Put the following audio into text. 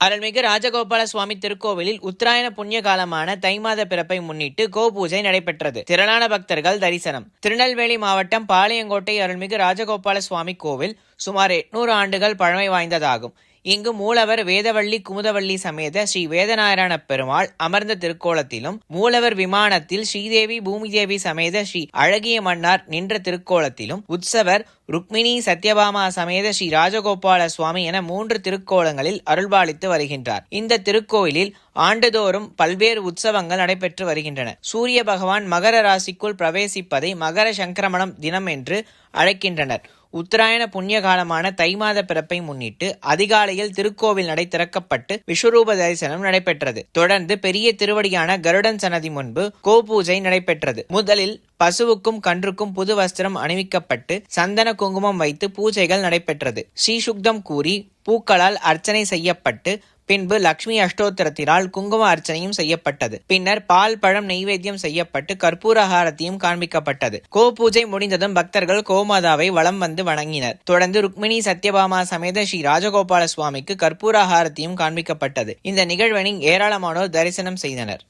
அருள்மிகு ராஜகோபால சுவாமி திருக்கோவிலில் உத்தராயண புண்ணிய காலமான தை மாத பிறப்பை முன்னிட்டு கோபூஜை நடைபெற்றது. திரளான பக்தர்கள் தரிசனம். திருநெல்வேலி மாவட்டம் பாளையங்கோட்டை அருள்மிகு ராஜகோபால சுவாமி கோவில் சுமார் 800 ஆண்டுகள் பழமை வாய்ந்ததாகும். இங்கு மூலவர் வேதவள்ளி குமுதவள்ளி சமேத ஸ்ரீ வேதநாராயண பெருமாள் அமர்ந்த திருக்கோலத்திலும், மூலவர் விமானத்தில் ஸ்ரீதேவி பூமிதேவி சமேத ஸ்ரீ அழகிய மன்னார் நின்ற திருக்கோலத்திலும், உற்சவர் ருக்மிணி சத்யபாமா சமேத ஸ்ரீ ராஜகோபால சுவாமி என 3 திருக்கோலங்களில் அருள்பாலித்து வருகின்றார். இந்த திருக்கோயிலில் ஆண்டுதோறும் பல்வேறு உற்சவங்கள் நடைபெற்று வருகின்றன. சூரிய பகவான் மகர ராசிக்குள் பிரவேசிப்பதை மகர சங்கிரமணம் தினம் என்று அழைக்கின்றனர். உத்தராயண புண்ணிய காலமான தை மாத பிறப்பை முன்னிட்டு அதிகாலையில் திருக்கோவில் நடை திறக்கப்பட்டு விஸ்வரூப தரிசனம் நடைபெற்றது. தொடர்ந்து பெரிய திருவடியான கருடன் சன்னதி முன்பு கோபூஜை நடைபெற்றது. முதலில் பசுவுக்கும் கன்றுக்கும் புது வஸ்திரம் அணிவிக்கப்பட்டு சந்தன குங்குமம் வைத்து பூஜைகள் நடைபெற்றது. ஸ்ரீசுக்தம் கூறி பூக்களால் அர்ச்சனை செய்யப்பட்டு பின்பு லட்சுமி அஷ்டோத்திரத்தினால் குங்கும அர்ச்சனையும் செய்யப்பட்டது. பின்னர் பால் பழம் நெய்வேத்தியம் செய்யப்பட்டு கற்பூரஹாரத்தையும் காண்பிக்கப்பட்டது. கோபூஜை முடிந்ததும் பக்தர்கள் கோமாதாவை வலம் வந்து வணங்கினர். தொடர்ந்து ருக்மிணி சத்யபாமா சமேத ஸ்ரீ ராஜகோபால சுவாமிக்கு கற்பூரஹாரத்தையும் காண்பிக்கப்பட்டது. இந்த நிகழ்வினை ஏராளமானோர் தரிசனம் செய்தனர்.